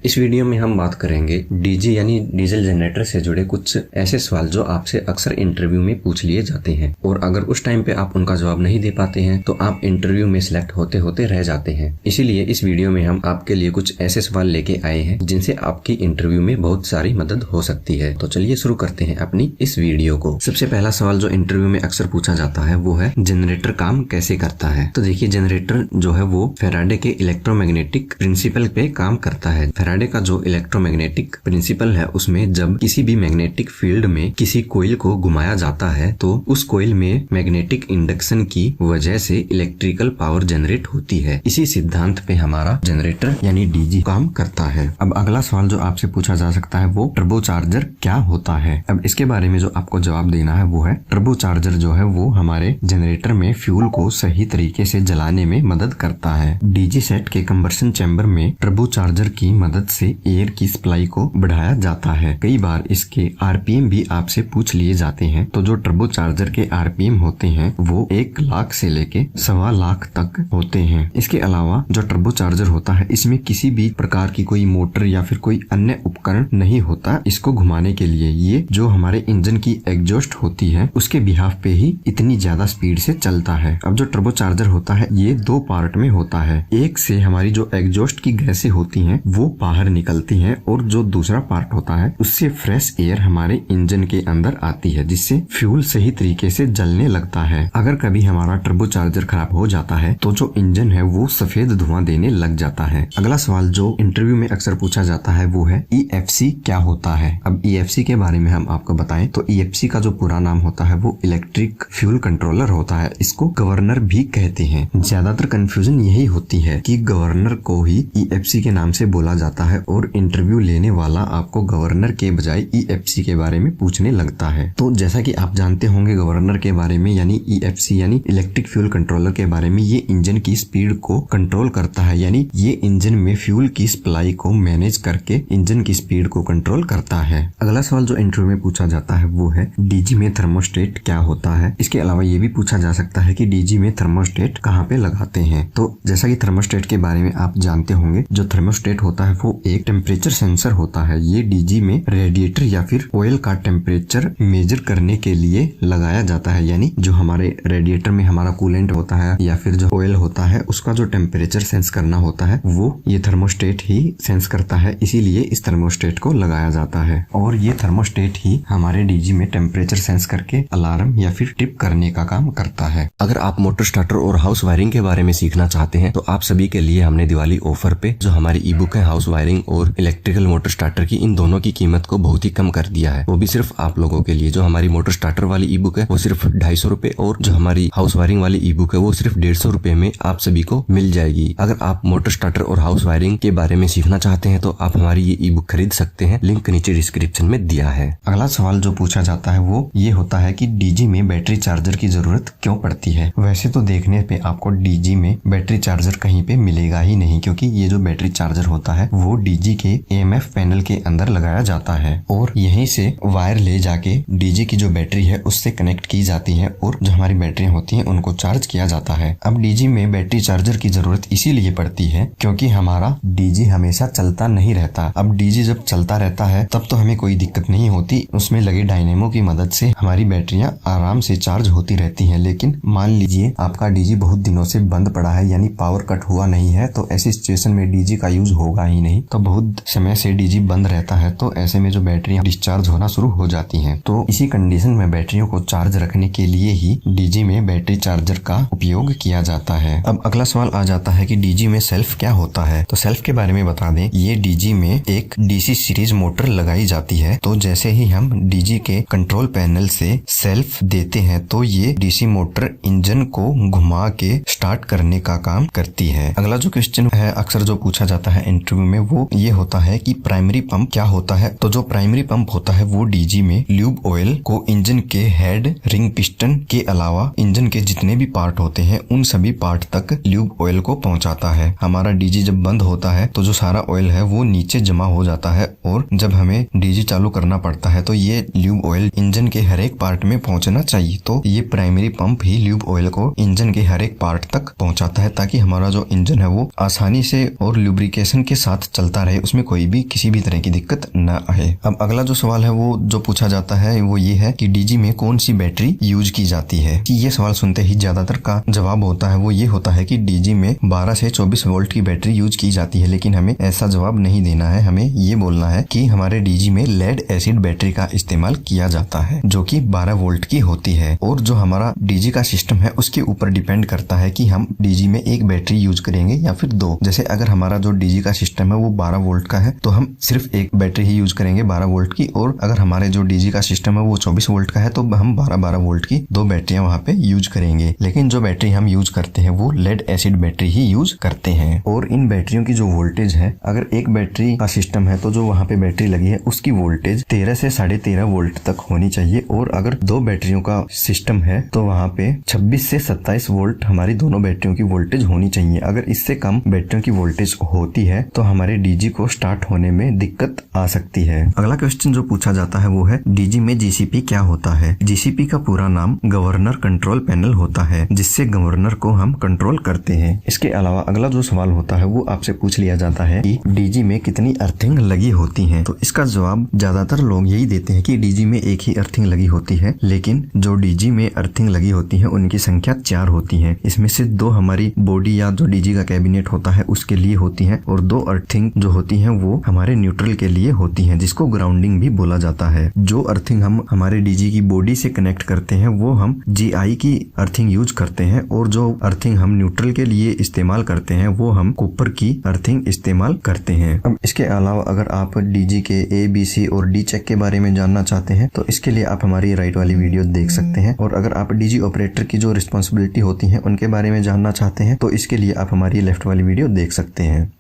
इस वीडियो में हम बात करेंगे डीजी यानी डीजल जनरेटर से जुड़े कुछ ऐसे सवाल जो आपसे अक्सर इंटरव्यू में पूछ लिए जाते हैं और अगर उस टाइम पे आप उनका जवाब नहीं दे पाते हैं तो आप इंटरव्यू में सिलेक्ट होते होते रह जाते हैं। इसीलिए इस वीडियो में हम आपके लिए कुछ ऐसे सवाल लेके आए हैं जिनसे आपकी इंटरव्यू में बहुत सारी मदद हो सकती है। तो चलिए शुरू करते हैं अपनी इस वीडियो को। सबसे पहला सवाल जो इंटरव्यू में अक्सर पूछा जाता है वो है जनरेटर काम कैसे करता है। तो देखिए जनरेटर जो है वो फैराडे के इलेक्ट्रोमैग्नेटिक प्रिंसिपल पे काम करता है। फैराडे का जो इलेक्ट्रोमैग्नेटिक प्रिंसिपल है उसमें जब किसी भी मैग्नेटिक फील्ड में किसी कोइल को घुमाया जाता है तो उस कोइल में मैग्नेटिक इंडक्शन की वजह से इलेक्ट्रिकल पावर जनरेट होती है। इसी सिद्धांत पे हमारा जनरेटर यानी डीजी काम करता है। अब अगला सवाल जो आपसे पूछा जा सकता है वो टर्बोचार्जर क्या होता है। अब इसके बारे में जो आपको जवाब देना है वो है टर्बोचार्जर जो है वो हमारे जनरेटर में फ्यूल को सही तरीके से जलाने में मदद करता है। डीजी सेट के कंबर्शन चैम्बर में टर्बोचार्जर की मदद से एयर की सप्लाई को बढ़ाया जाता है। कई बार इसके आरपीएम भी आपसे पूछ लिए जाते हैं। तो जो टर्बोचार्जर के आरपीएम होते हैं वो 1 लाख से लेके 1.25 लाख तक होते हैं। इसके अलावा जो टर्बोचार्जर होता है इसमें किसी भी प्रकार की कोई मोटर या फिर कोई अन्य उपकरण नहीं होता इसको घुमाने के लिए। ये जो हमारे इंजन की एग्जॉस्ट होती है उसके बिहाफ पे ही इतनी ज्यादा स्पीड से चलता है। अब जो टर्बोचार्जर होता है ये 2 पार्ट में होता है। एक से हमारी जो एग्जॉस्ट की गैसें होती हैं वो बाहर निकलती हैं और जो दूसरा पार्ट होता है उससे फ्रेश एयर हमारे इंजन के अंदर आती है जिससे फ्यूल सही तरीके से जलने लगता है। अगर कभी हमारा टर्बोचार्जर खराब हो जाता है तो जो इंजन है वो सफेद धुआं देने लग जाता है। अगला सवाल जो इंटरव्यू में अक्सर पूछा जाता है वो है EFC क्या होता है। अब EFC के बारे में हम आपको बताएं तो EFC का जो पूरा नाम होता है वो इलेक्ट्रिक फ्यूल कंट्रोलर होता है। इसको गवर्नर भी कहते हैं। ज्यादातर कंफ्यूजन यही होती है कि गवर्नर को ही EFC के नाम से बोला जाता है और इंटरव्यू लेने वाला आपको गवर्नर के बजाय EFC के बारे में पूछने लगता है। तो जैसा कि आप जानते होंगे गवर्नर के बारे में यानी EFC यानी इलेक्ट्रिक फ्यूल कंट्रोलर के बारे में, ये इंजन की स्पीड को कंट्रोल करता है यानी ये इंजन में फ्यूल की सप्लाई को मैनेज करके इंजन की स्पीड को कंट्रोल करता है। अगला सवाल जो इंटरव्यू में पूछा जाता है वो है डीजी में थर्मोस्टेट क्या होता है। इसके अलावा ये भी पूछा जा सकता है कि डीजी में थर्मोस्टेट कहाँ पे लगाते हैं। तो जैसा कि थर्मोस्टेट के बारे में आप जानते होंगे जो थर्मोस्टेट होता है वो एक टेम्परेचर सेंसर होता है। ये डीजी में रेडिएटर या फिर ऑयल का टेम्परेचर मेजर करने के लिए लगाया जाता है यानी जो हमारे रेडिएटर में हमारा कूलेंट होता है या फिर जो ऑयल होता है उसका जो टेम्परेचर सेंस करना होता है वो ये थर्मोस्टेट ही सेंस करता है। इसीलिए इस थर्मोस्टेट को लगाया जाता है और ये थर्मोस्टेट ही हमारे डीजी में टेम्परेचर सेंस करके अलार्म या फिर ट्रिप करने का काम करता है। अगर आप मोटर स्टार्टर और हाउस वायरिंग के बारे में सीखना चाहते हैं तो आप सभी के लिए हमने दिवाली ऑफर पे जो हमारी ई बुक है हाउस वायरिंग और इलेक्ट्रिकल मोटर स्टार्टर की, इन दोनों की कीमत को बहुत ही कम कर दिया है। वो भी सिर्फ आप लोगों के लिए। जो हमारी मोटर स्टार्टर वाली ई बुक है वो सिर्फ 250 रुपए और जो हमारी हाउस वायरिंग वाली ई बुक है वो सिर्फ 150 रुपए में आप सभी को मिल जाएगी। अगर आप मोटर स्टार्टर और हाउस वायरिंग के बारे में सीखना चाहते हैं तो आप हमारी ये ई बुक खरीद सकते हैं। लिंक नीचे डिस्क्रिप्शन में दिया है। अगला सवाल जो पूछा जाता है वो ये होता है कि डीजी में बैटरी चार्जर की जरूरत क्यों पड़ती है। वैसे तो देखने पे आपको डीजी में बैटरी चार्जर कहीं पे मिलेगा ही नहीं क्योंकि ये जो बैटरी चार्जर होता है वो डीजी के AMF पैनल के अंदर लगाया जाता है और यहीं से वायर ले जाके डीजी की जो बैटरी है उससे कनेक्ट की जाती है और जो हमारी बैटरियां होती हैं उनको चार्ज किया जाता है। अब डीजी में बैटरी चार्जर की जरूरत इसीलिए पड़ती है क्योंकि हमारा डीजी हमेशा चलता नहीं रहता। अब डीजी जब चलता रहता है तब तो हमें कोई दिक्कत नहीं होती, उसमें लगे डायनेमो की मदद से हमारी बैटरियां आराम से चार्ज होती रहती हैं। लेकिन मान लीजिए आपका डीजी बहुत दिनों से बंद पड़ा है यानी पावर कट हुआ नहीं है तो ऐसी सिचुएशन में डीजी का यूज होगा ही नहीं। तो बहुत समय से डीजी बंद रहता है तो ऐसे में जो बैटरियां डिस्चार्ज होना शुरू हो जाती हैं। तो इसी कंडीशन में बैटरियों को चार्ज रखने के लिए ही डीजी में बैटरी चार्जर का उपयोग किया जाता है। अब अगला सवाल आ जाता है कि डीजी में सेल्फ क्या होता है। तो सेल्फ के बारे में बता दें, ये डीजी में एक डीसी सीरीज मोटर लगाई जाती है। तो जैसे ही हम डीजी के कंट्रोल पैनल से सेल्फ देते हैं तो ये डीसी मोटर इंजन को घुमा के स्टार्ट करने का काम करती है। अगला जो क्वेश्चन है अक्सर जो पूछा जाता है इंटरव्यू में वो ये होता है कि प्राइमरी पंप क्या होता है। तो जो प्राइमरी पंप होता है वो डीजी में ल्यूब ऑयल को इंजन के हेड, रिंग पिस्टन के अलावा इंजन के जितने भी पार्ट होते हैं उन सभी पार्ट तक ल्यूब ऑयल को पहुंचाता है। हमारा डीजी जब बंद होता है तो जो सारा ऑयल है वो नीचे जमा हो जाता है और जब हमें डीजी चालू करना पड़ता है तो ये ल्यूब ऑयल इंजन के हर एक पार्ट में पहुंचना चाहिए। तो ये प्राइमरी पंप ही ल्यूब ऑयल को इंजन के हर एक पार्ट तक पहुंचाता है ताकि हमारा जो इंजन है वो आसानी से और लुब्रिकेशन के साथ चलता रहे, उसमें कोई भी किसी भी तरह की दिक्कत न आए। अब अगला जो सवाल है वो जो पूछा जाता है वो ये है कि डीजी में कौन सी बैटरी यूज की जाती है। कि ये सवाल सुनते ही ज्यादातर का जवाब होता है वो ये होता है कि डीजी में 12 से 24 वोल्ट की बैटरी यूज की जाती है, लेकिन हमें ऐसा जवाब नहीं देना है। हमें ये बोलना है कि हमारे डीजी में लेड एसिड बैटरी का इस्तेमाल किया जाता है जो कि 12 वोल्ट की होती है, और जो हमारा डीजी का सिस्टम है उसके ऊपर डिपेंड करता है कि हम डीजी में एक बैटरी यूज करेंगे या फिर दो। जैसे अगर हमारा जो डीजी का सिस्टम है वो 12 वोल्ट का है तो हम सिर्फ एक बैटरी ही यूज करेंगे 12 वोल्ट की, और अगर हमारे जो डीजी का सिस्टम है वो 24 वोल्ट का है तो हम 12 वोल्ट की दो बैटरियां वहाँ पे यूज करेंगे। लेकिन जो बैटरी हम यूज करते हैं वो लेड एसिड बैटरी ही यूज करते हैं। और इन बैटरियों की जो वोल्टेज है, अगर एक बैटरी का सिस्टम है तो जो वहाँ पे बैटरी लगी है उसकी वोल्टेज 13 से 13.5 वोल्ट तक होनी चाहिए, और अगर दो बैटरियों का सिस्टम है तो वहाँ पे 26 से 27 वोल्ट हमारी दोनों बैटरियों की वोल्टेज होनी चाहिए। अगर इससे कम बैटरियों की वोल्टेज होती है तो हमारे डीजी को स्टार्ट होने में दिक्कत आ सकती है। अगला क्वेश्चन जो पूछा जाता है वो है डीजी में जीसीपी क्या होता है। जीसीपी का पूरा नाम गवर्नर कंट्रोल पैनल होता है, जिससे गवर्नर को हम कंट्रोल करते हैं। इसके अलावा अगला जो सवाल होता है वो आपसे पूछ लिया जाता है कि डीजी में कितनी अर्थिंग लगी होती है। तो इसका जवाब ज्यादातर लोग यही देते हैं कि डीजी में एक ही अर्थिंग लगी होती है, लेकिन जो डीजी में अर्थिंग लगी होती है उनकी संख्या 4 होती है। इसमें से 2 हमारी बॉडी या जो डीजी का कैबिनेट होता है उसके लिए होती है, और 2 अर्थिंग जो होती है वो हमारे न्यूट्रल के लिए होती है, जिसको ग्राउंडिंग भी बोला जाता है। जो अर्थिंग हम हमारे डीजी की बॉडी से कनेक्ट करते हैं वो हम जीआई की अर्थिंग यूज करते हैं, और जो अर्थिंग हम न्यूट्रल के लिए इस्तेमाल करते हैं वो हम कॉपर की अर्थिंग इस्तेमाल करते हैं। अब इसके अलावा अगर आप डीजी के ए, बी, सी और डी चेक के बारे में जानना चाहते हैं तो इसके लिए आप हमारी राइट वाली वीडियो देख सकते हैं, और अगर आप डीजी ऑपरेटर की जो रिस्पॉन्सिबिलिटी होती है उनके बारे में जानना चाहते हैं तो इसके लिए आप हमारी लेफ्ट वाली वीडियो देख सकते हैं।